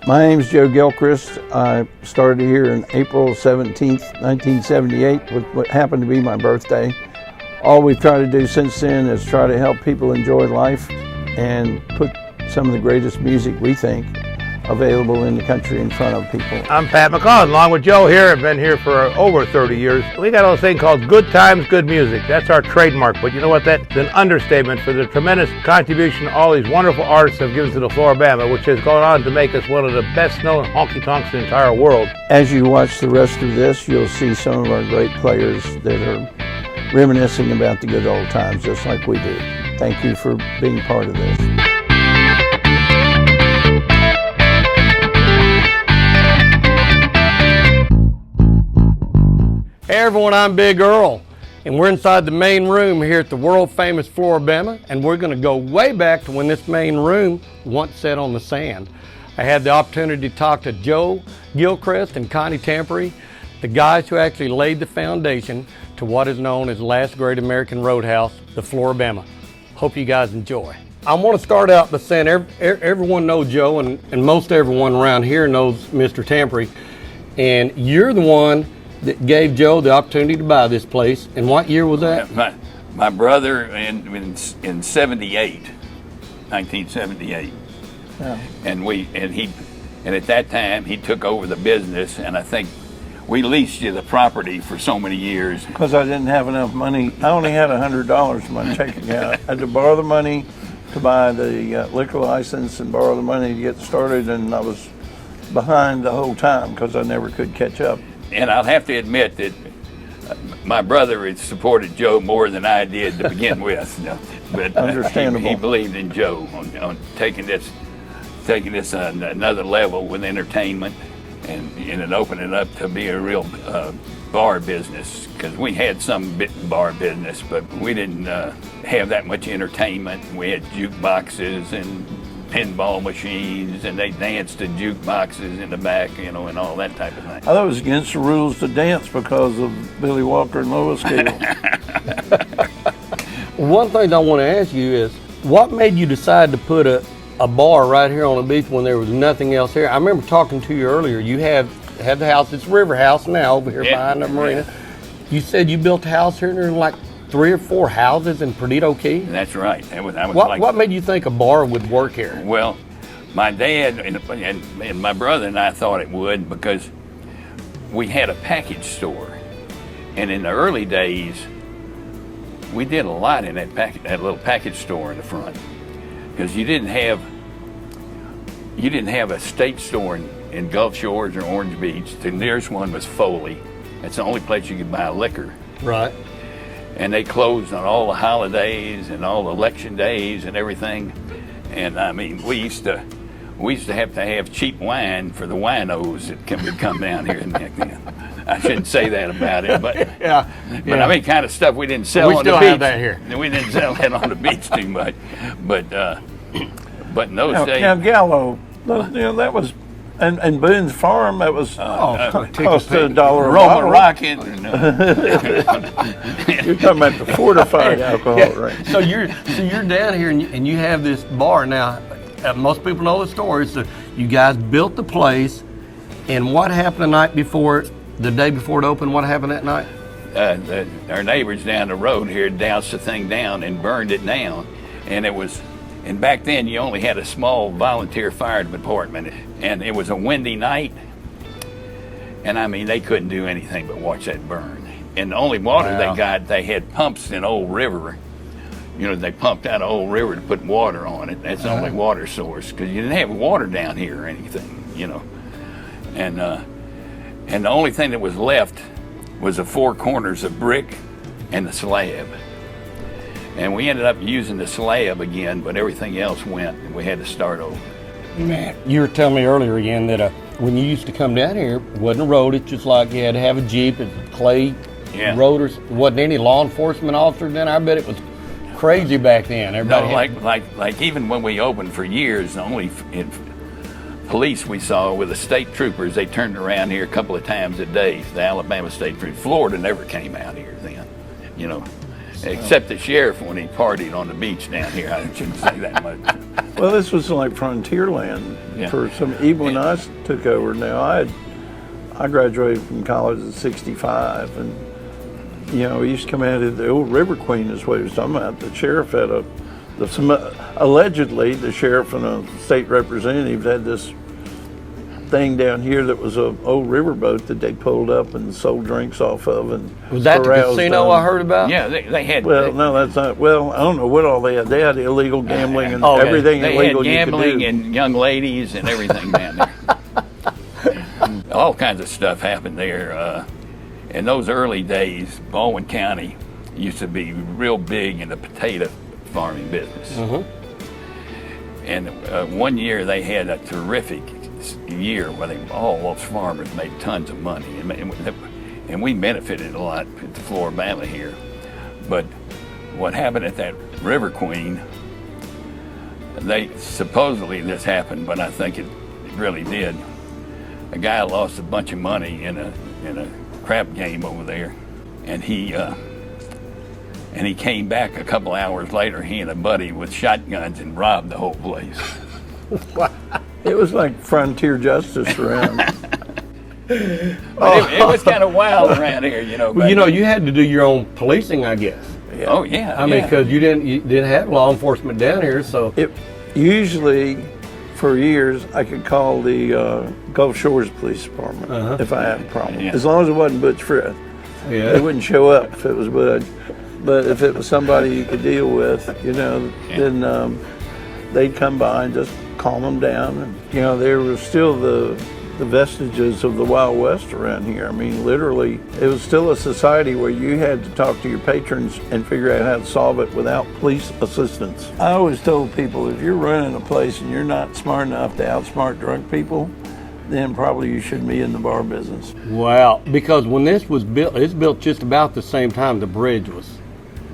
My name's Joe Gilchrist. I started here in April 17th, 1978, with what happened to be my birthday. All we've tried to do since then is try to help people enjoy life and put some of the greatest music we think available in the country in front of people. I'm Pat McCall, along with Joe here. I've been here for over 30 years. We got a thing called Good Times, Good Music. That's our trademark, but you know what? That's an understatement for the tremendous contribution all these wonderful artists have given to the Flora-Bama, which has gone on to make us one of the best-known honky-tonks in the entire world. As you watch the rest of this, you'll see some of our great players that are reminiscing about the good old times, just like we do. Thank you for being part of this. Hey everyone, I'm Big Earl, and we're inside the main room here at the World Famous Flora-Bama, and we're going to go way back to when this main room once sat on the sand. I had the opportunity to talk to Joe Gilchrist and Connie Tampary, the guys who actually laid the foundation to what is known as the last great American roadhouse, the Flora-Bama. Hope you guys enjoy. I want to start out by saying everyone knows Joe, and most everyone around here knows Mr. Tampary, and you're the one that gave Joe the opportunity to buy this place. And what year was that? My brother in 78, 1978. Yeah. And at that time he took over the business, and I think we leased you the property for so many years. Because I didn't have enough money. I only had $100 in my checking account. I had to borrow the money to buy the liquor license and borrow the money to get started, and I was behind the whole time because I never could catch up. And I'll have to admit that my brother had supported Joe more than I did to begin with. But Understandable. He believed in Joe on taking this another level with entertainment and opening it up to be a real bar business. Because we had some bar business, but we didn't have that much entertainment. We had jukeboxes and pinball machines, and they danced to jukeboxes in the back, and all that type of thing. I thought it was against the rules to dance because of Billy Walker and Lois Cable. One thing I want to ask you is, what made you decide to put a bar right here on the beach when there was nothing else here? I remember talking to you earlier. You had the house, it's River House now over here behind the marina. Yeah. You said you built a house here and there were like 3 or 4 houses in Perdido Key? That's right. What made you think a bar would work here? Well, my dad and my brother and I thought it would, because we had a package store, and in the early days we did a lot in that little package store in the front, because you didn't have a state store in Gulf Shores or Orange Beach. The nearest one was Foley. That's the only place you could buy liquor. Right. And they closed on all the holidays and all the election days and everything. And I mean, we used to have cheap wine for the winos that would come down here. And I shouldn't say that about it, but yeah. I mean, kind of stuff we didn't sell We on the still beach. have that here. We didn't sell that on the beach too much, but in those days. Now Gallo, that was, and Boone's Farm, that was cost $1 a bottle. Roman Rocket. You're talking about the fortified alcohol, right? So you're down here and you have this bar now. Most people know the story. So you guys built the place, and what happened the day before it opened? What happened that night? Our neighbors down the road here doused the thing down and burned it down, and back then you only had a small volunteer fire department, and it was a windy night, and I mean they couldn't do anything but watch that burn. And the only water they had pumps in Old River. They pumped out of Old River to put water on it. That's the only water source, because you didn't have water down here or anything, And the only thing that was left was the 4 corners of brick and the slab. And we ended up using the slab again, but everything else went, and we had to start over. Man, you were telling me earlier again that when you used to come down here, it wasn't a road. It's just like you had to have a Jeep, it's clay roaders. Wasn't any law enforcement officers then. I bet it was crazy back then. Everybody like even when we opened for years, the only police we saw were the state troopers. They turned around here a couple of times a day. The Alabama State Troopers. Florida never came out here then, except the sheriff when he partied on the beach down here. I shouldn't say that much. Well, this was like frontier land for some. Even when I took over, now I graduated from college at 65, and we used to come out of the old River Queen is what he was talking about. The sheriff had allegedly the sheriff and a state representative had this thing down here that was an old riverboat that they pulled up and sold drinks off of. And was that the casino I heard about? Yeah, they had. Well, no, that's not. Well, I don't know what all they had. They had illegal gambling and everything they illegal had gambling you could do. and young ladies and everything down there. All kinds of stuff happened there. In those early days, Baldwin County used to be real big in the potato farming business. And one year they had a terrific year where all those farmers made tons of money, and we benefited a lot at the Flora-Bama here. But what happened at that River Queen, supposedly this happened, but I think it really did. A guy lost a bunch of money in a crap game over there, and he came back a couple hours later, he and a buddy with shotguns, and robbed the whole place. It was like frontier justice around. It was kind of wild around here, Well, you had to do your own policing, I guess. Yeah. Oh yeah. I mean, because you didn't have law enforcement down here, so Usually, for years, I could call the Gulf Shores Police Department if I had a problem. Yeah. As long as it wasn't Butch Fred. They wouldn't show up if it was Butch. But if it was somebody you could deal with, then they'd come by and just calm them down. And there was still the vestiges of the Wild West around here. I mean, literally, it was still a society where you had to talk to your patrons and figure out how to solve it without police assistance. I always told people, if you're running a place and you're not smart enough to outsmart drunk people, then probably you shouldn't be in the bar business. Wow, because when this was built, it's built just about the same time the bridge was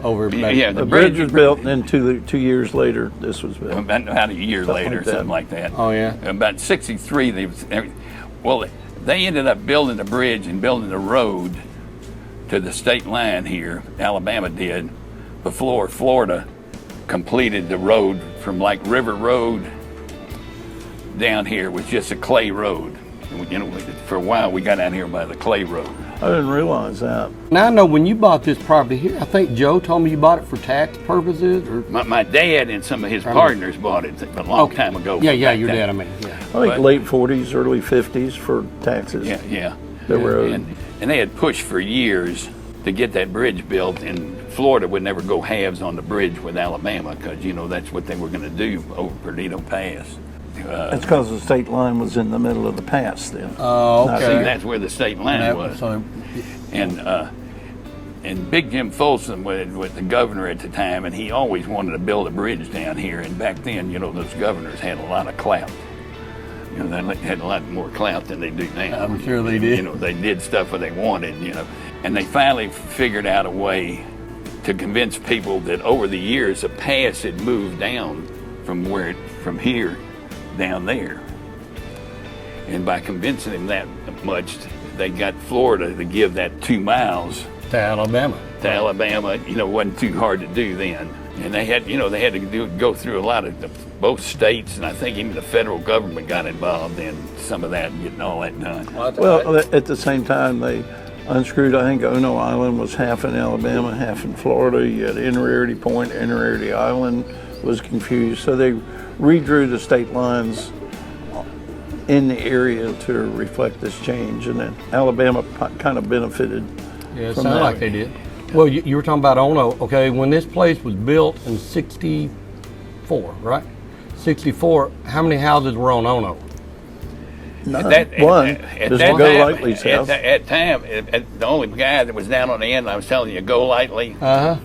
over. Yeah, The bridge was built, and then two years later, this was built. About a year later, something like that. Oh yeah. About 63, they ended up building the bridge and building the road to the state line here. Alabama did before Florida completed the road from like River Road down here. It was just a clay road. For a while we got out here by the clay road. I didn't realize that. Now I know when you bought this property here, I think Joe told me you bought it for tax purposes, or My dad and some of his partners bought it a long time ago. Yeah, your dad. I mean, yeah. I think late 40s, early 50s for taxes. Yeah. They were And they had pushed for years to get that bridge built, and Florida would never go halves on the bridge with Alabama because that's what they were going to do over Perdido Pass. That's because the state line was in the middle of the pass then. Oh, okay. See, that's where the state line was. And Big Jim Folsom was the governor at the time, and he always wanted to build a bridge down here. And back then, those governors had a lot of clout. They had a lot more clout than they do now. I'm sure they did. They did stuff what they wanted, And they finally figured out a way to convince people that over the years, the pass had moved down from here down there. And by convincing them that much, they got Florida to give that 2 miles To Alabama. Alabama. It wasn't too hard to do then. And they had to go through a lot of both states, and I think even the federal government got involved in some of that and getting all that done. Well, at the same time, they unscrewed, I think Ono Island was half in Alabama, half in Florida. You had Innerarity Point, Innerarity Island was confused. So they redrew the state lines in the area to reflect this change, and then Alabama kind of benefited. Yeah, it from sounded that. like they did. Well, you were talking about Ono. Okay, when this place was built in 64, right? 64, how many houses were on Ono? One. Just Go Lightly's house. At time, the only guy that was down on the end, I was telling you, Go Lightly, that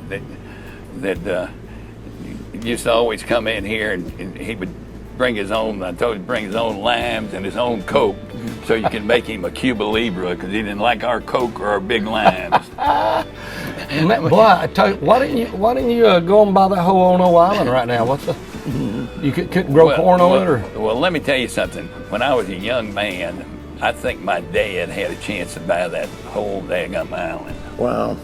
used to always come in here, and he would bring his own, I told him to bring his own limes and his own Coke, so you can make him a Cuba Libre, because he didn't like our Coke or our big limes. Boy, I tell you, why didn't you go and buy that whole Ono Island right now? You couldn't grow corn on it, or? Well, let me tell you something. When I was a young man, I think my dad had a chance to buy that whole daggum island. Wow.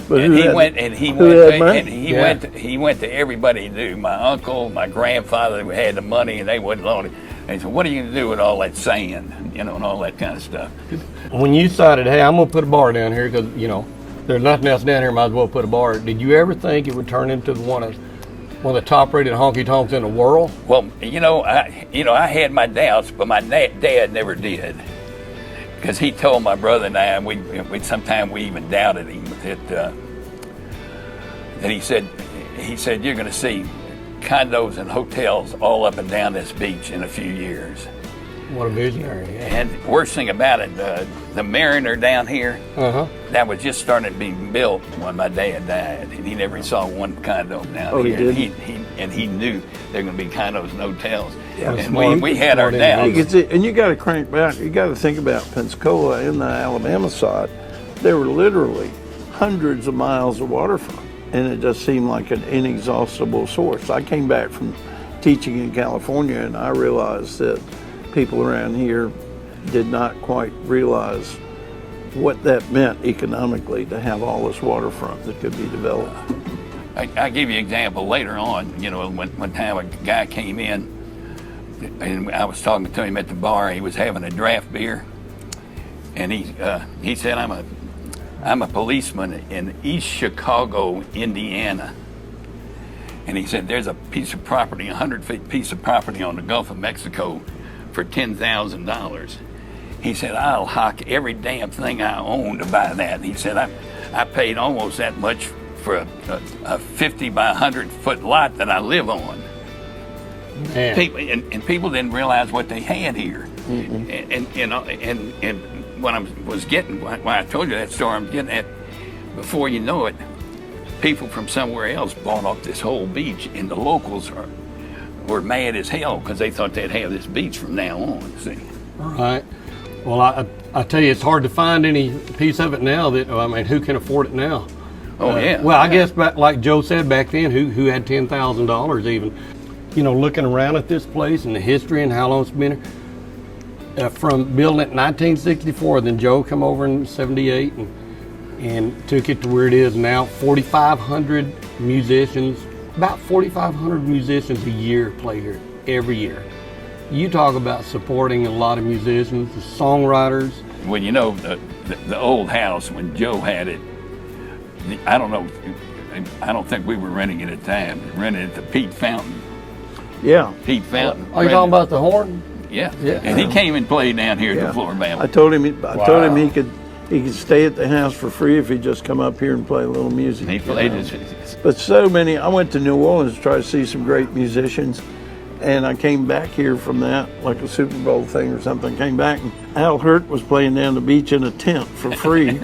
But and who he had- went and he who went had money? and he Yeah. went to everybody he knew. My uncle, my grandfather who had the money, and they wouldn't loan it. And he said, "What are you going to do with all that sand, and all that kind of stuff?" When you decided, hey, I'm going to put a bar down here because, there's nothing else down here, might as well put a bar. Did you ever think it would turn into one of the top-rated honky-tonks in the world? Well, I had my doubts, but my dad never did, because he told my brother and I, and we sometimes we even doubted him that he said you're going to see condos and hotels all up and down this beach in a few years. What a visionary. Yeah. And worst thing about it, the Mariner down here, that was just starting to be built when my dad died, and he never saw one condo down Oh, he here. didn't? He knew there were going to be condos and hotels, and smart- we had our smart doubts. You can see, and you got to crank back. You got to think about Pensacola and the Alabama side. There were literally hundreds of miles of waterfront, and it just seemed like an inexhaustible source. I came back from teaching in California, and I realized that people around here did not quite realize what that meant economically to have all this waterfront that could be developed. I'll give you an example later on. One time a guy came in, and I was talking to him at the bar. He was having a draft beer, and he said, I'm a policeman in East Chicago, Indiana. And he said, there's a piece of property, 100-foot piece of property on the Gulf of Mexico for $10,000. He said, I'll hock every damn thing I own to buy that. He said, I paid almost that much for a 50 by 100 foot lot that I live on. Man. People didn't realize what they had here. And when I told you that story, I'm getting at, before you know it, people from somewhere else bought off this whole beach, and the locals were mad as hell because they thought they'd have this beach from now on. See? Right. Well, I tell you, it's hard to find any piece of it now who can afford it now? Oh, yeah. Well, I guess like Joe said back then, who had $10,000 even. Looking around at this place and the history and how long it's been here, from building it in 1964, then Joe come over in 78 and took it to where it is now. 4,500 musicians, about 4,500 musicians a year play here every year. You talk about supporting a lot of musicians, the songwriters. Well, the old house when Joe had it, I don't know, I don't think we were renting it at the time. We rented it to Pete Fountain. Yeah. Pete Fountain. Are you talking about the horn? Yeah. Yeah. And he came and played down here Yeah. at the Flora-Bama. I told him he could stay at the house for free if he'd just come up here and play a little music. He played But so many, I went to New Orleans to try to see some great musicians, and I came back here from that, like a Super Bowl thing or something. Came back, and Al Hurt was playing down the beach in a tent for free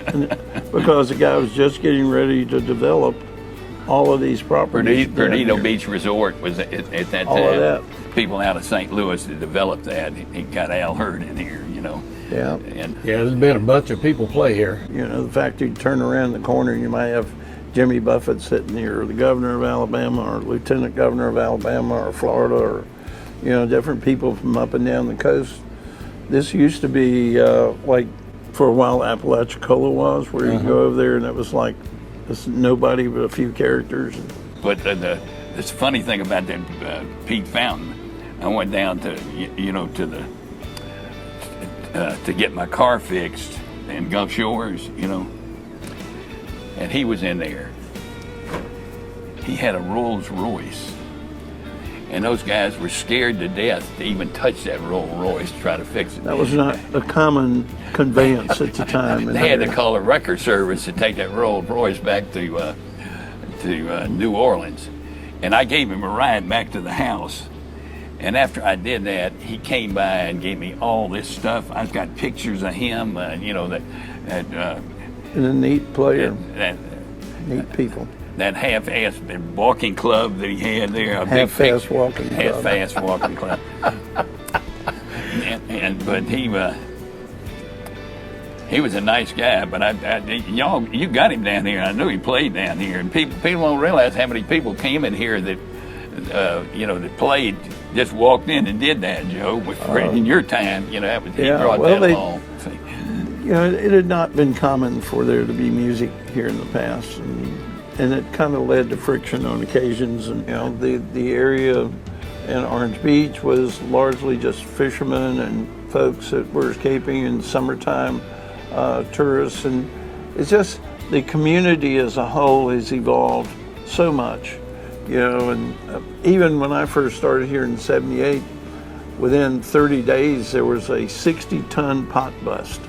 because the guy was just getting ready to develop all of these properties. Perdido Beach Resort was at that All time. of that. People out of St. Louis that developed that. He got Al Hurt in here, Yeah. And Yeah, there's been a bunch of people play here. The fact you turn around the corner and you might have Jimmy Buffett sitting here, or the governor of Alabama, or lieutenant governor of Alabama, or Florida, or different people from up and down the coast. This used to be like for a while Apalachicola was, where you go over there and it was like nobody but a few characters. But this funny thing about that Pete Fountain, I went down to to get my car fixed in Gulf Shores, and he was in there. He had a Rolls Royce, and those guys were scared to death to even touch that Rolls Royce to try to fix it. That was not a common conveyance at the time. They had to call a record service to take that Rolls Royce back to New Orleans, and I gave him a ride back to the house. And after I did that, he came by and gave me all this stuff. I've got pictures of him, And a neat player, neat people. that half-ass walking club that he had there. A big Half-fast picture. walking club. Half-fast walking club. But he was a nice guy. But you got him down here. I knew he played down here, and people don't realize how many people came in here that that played. Just walked in and did that, Joe. In your time, he brought that along. See? You know, it had not been common for there to be music here in the past, and it kind of led to friction on occasions. And you know, the area in Orange Beach was largely just fishermen and folks that were escaping in summertime, tourists, and it's just the community as a whole has evolved so much, you know. And even when I first started here in '78, within 30 days there was a 60-ton pot bust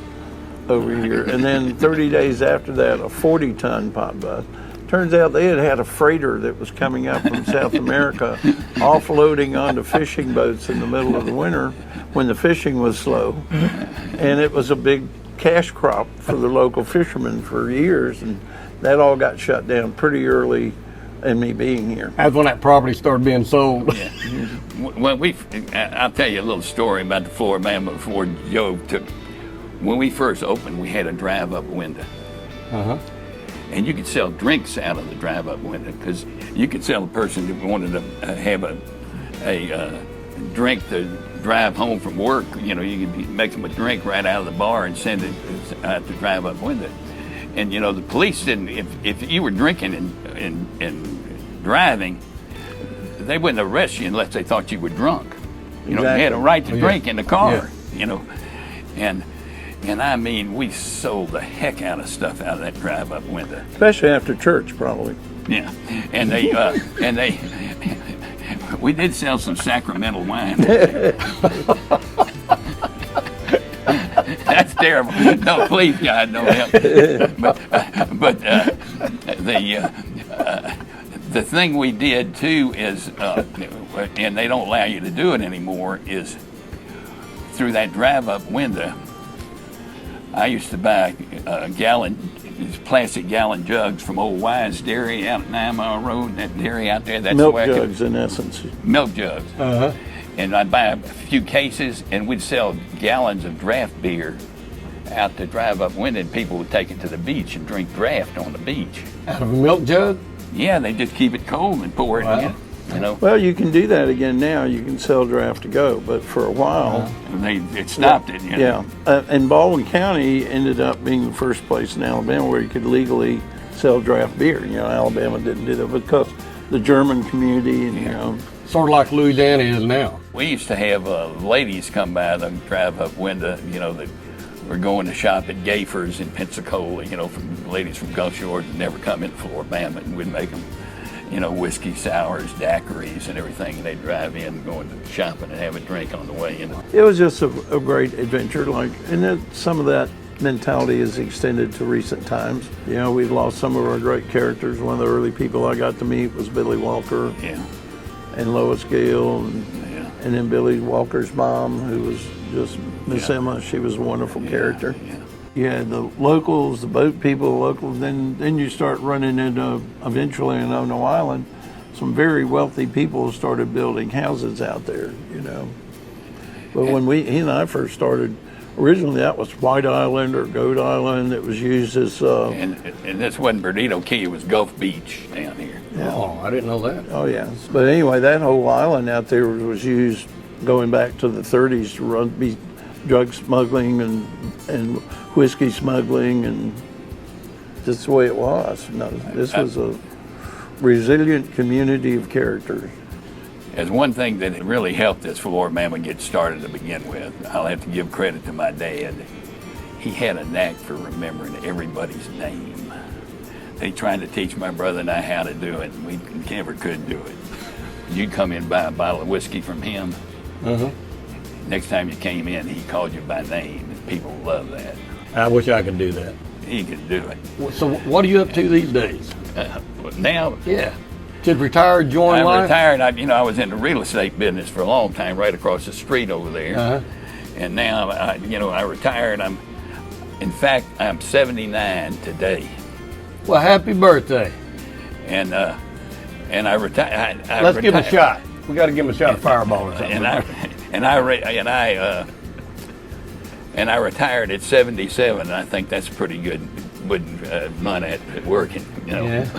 over here, and then 30 days after that a 40-ton pot bust. Turns out they had a freighter that was coming up from South America offloading onto fishing boats in the middle of the winter when the fishing was slow, and it was a big cash crop for the local fishermen for years, and that all got shut down pretty early in me being here. That's when that property started being sold. Yeah. Well, I'll tell you a little story about the Flora-Bama before Joe took. When we first opened, we had a drive-up window. Uh-huh. And you could sell drinks out of the drive-up window, because you could sell a person that wanted to have a drink to drive home from work. You know, you could make them a drink right out of the bar and send it out the drive-up window. And you know, the police didn't. If you were drinking and driving, they wouldn't arrest you unless they thought you were drunk. You know, you had a right to drink in the car. Yeah. You know, and I mean, we sold the heck out of stuff out of that drive-up window. Especially after church, probably. Yeah, and we did sell some sacramental wine. That's terrible. No, please, God, don't help. But the thing we did too is, and they don't allow you to do it anymore, is through that drive-up window. I used to buy these plastic gallon jugs from Old Wise Dairy out at 9 Mile Road. That dairy out there, that's milk jugs in essence. Milk jugs. Uh-huh. And I'd buy a few cases, and we'd sell gallons of draft beer out the drive-up window, and people would take it to the beach and drink draft on the beach. Out of a milk jug? Yeah, they just keep it cold and pour it in. You know. Well, you can do that again now. You can sell draft to go, but for a while, it stopped it. You know? Yeah, and Baldwin County ended up being the first place in Alabama where you could legally sell draft beer. You know, Alabama didn't do that because the German community, and you know, sort of like Louisiana is now. We used to have ladies come by the drive-up window. You know, that were going to shop at Gilchrist in Pensacola. You know, from ladies from Gulf Shores that never come in Flora-Bama, and we'd make them, you know, whiskey sours, daiquiris, and everything. And they'd drive in, going to shopping, and have a drink on the way. You know, it was just a great adventure. Like, and then some of that mentality is extended to recent times. You know, we've lost some of our great characters. One of the early people I got to meet was Billy Walker. Yeah. And Lois Gale, and then Billy Walker's mom, who was just Miss Emma. She was a wonderful character. Yeah. You had the locals, the boat people, locals. Then you start running into, eventually in Ono Island, some very wealthy people started building houses out there, you know. But when he and I first started, originally that was White Island or Goat Island. It was used as... and this wasn't Bernardo Key, it was Gulf Beach down here. Yeah. Oh, I didn't know that. Oh, yeah. But anyway, that whole island out there was used going back to the 30s to be drug smuggling and whiskey smuggling, and that's the way it was. No, this was a resilient community of characters. As one thing that really helped this Flora-Bama get started to begin with, I'll have to give credit to my dad. He had a knack for remembering everybody's name. They tried to teach my brother and I how to do it, and we never could do it. You'd come in and buy a bottle of whiskey from him. Uh-huh. Next time you came in, he called you by name, and people love that. I wish I could do that. He could do it. So what are you up to these days? Now, Yeah. Just retired, join I life? retired. I was in the real estate business for a long time, right across the street over there. Uh-huh. And now, I retired. In fact, I'm 79 today. Well, happy birthday. And I retired. Let's give him a shot. We got to give him a shot of Fireball or something. And I retired at 77. And I think that's pretty good money at working. You know. Yeah.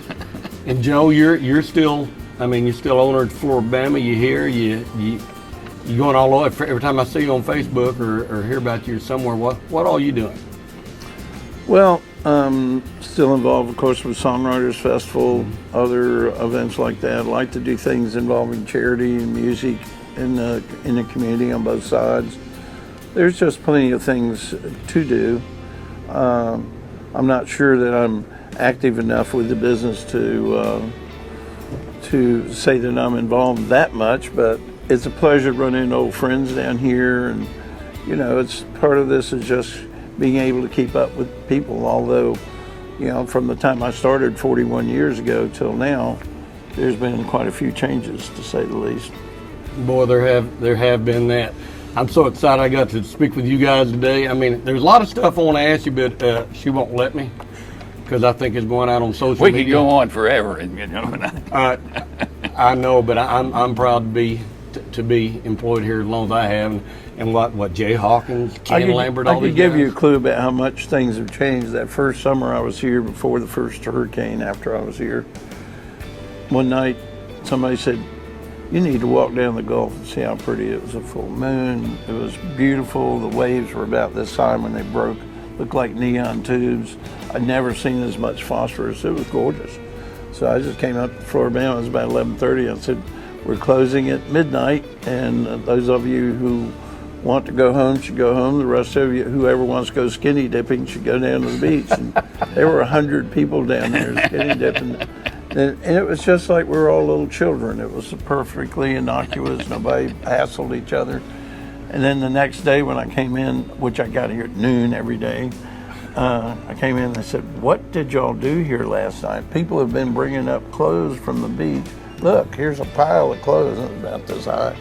And Joe, you're still. I mean, you're still owner of Flora-Bama. You here. You going all over. Every time I see you on Facebook or hear about you somewhere, what all you doing? Well, still involved, of course, with Songwriters Festival, other events like that. I like to do things involving charity and music in the community on both sides. There's just plenty of things to do. I'm not sure that I'm active enough with the business to say that I'm involved that much, but it's a pleasure to run into old friends down here, and you know, it's part of this is just being able to keep up with people. Although, you know, from the time I started 41 years ago till now, there's been quite a few changes, to say the least. Boy, there have been that. I'm so excited I got to speak with you guys today. I mean, there's a lot of stuff I want to ask you, but she won't let me because I think it's going out on social media. We could go on forever, and you know. I know, but I'm proud to be employed here as long as I have, and what Jay Hawkins, Ken Lambert, all I these could give guys. you a clue about how much things have changed. That first summer I was here, before the first hurricane, after I was here, one night somebody said, "You need to walk down the Gulf and see how pretty it was. A full moon. It was beautiful. The waves were about this high when they broke. Looked like neon tubes. I'd never seen as much phosphorus. It was gorgeous." So I just came up to Flora-Bama. It was about 11:30. I said, "We're closing at midnight, and those of you who want to go home should go home. The rest of you, whoever wants to go skinny dipping, should go down to the beach." And there were 100 people down there skinny dipping. And it was just like we were all little children. It was perfectly innocuous. Nobody hassled each other. And then the next day when I came in, which I got here at noon every day, I came in and I said, "What did y'all do here last night? People have been bringing up clothes from the beach. Look, here's a pile of clothes about this high.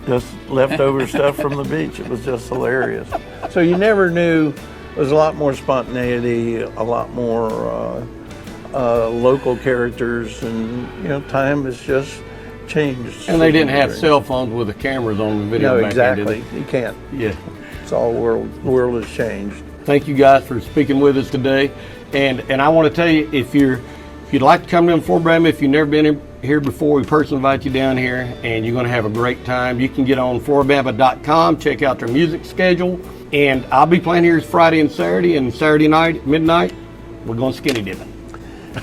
Just leftover stuff from the beach." It was just hilarious. So you never knew. There was a lot more spontaneity, a lot more local characters, and you know, time has just changed. And they didn't have cell phones with the cameras on the video. No, back exactly. then, did they? You can't. Yeah. It's all the world has changed. Thank you guys for speaking with us today. And I want to tell you, if you'd like to come to Flora-Bama, if you've never been here before, we personally invite you down here, and you're going to have a great time. You can get on florabama.com, check out their music schedule, and I'll be playing here Friday and Saturday night at midnight, we're going skinny dipping.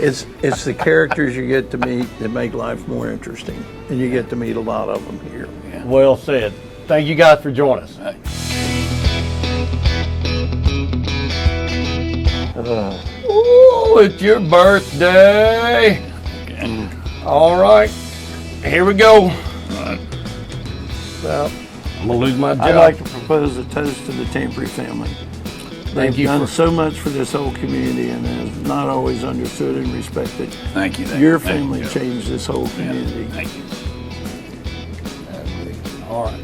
It's the characters you get to meet that make life more interesting, and you get to meet a lot of them here. Yeah. Well said. Thank you guys for joining us. Right. Ooh, it's your birthday. Okay. All right, here we go. Right. Well, I'm gonna lose my job. I'd like to propose a toast to the Tampary family. They've you done for- so much for this whole community, and is not always understood and respected. Thank you. Your Thank family you. changed this whole Yeah. community. Thank you. All right.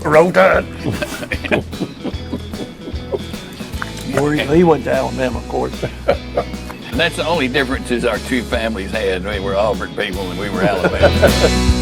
Roll Tide. He went to Alabama, of course. And that's the only difference is our two families had. We were Auburn people and we were Alabama.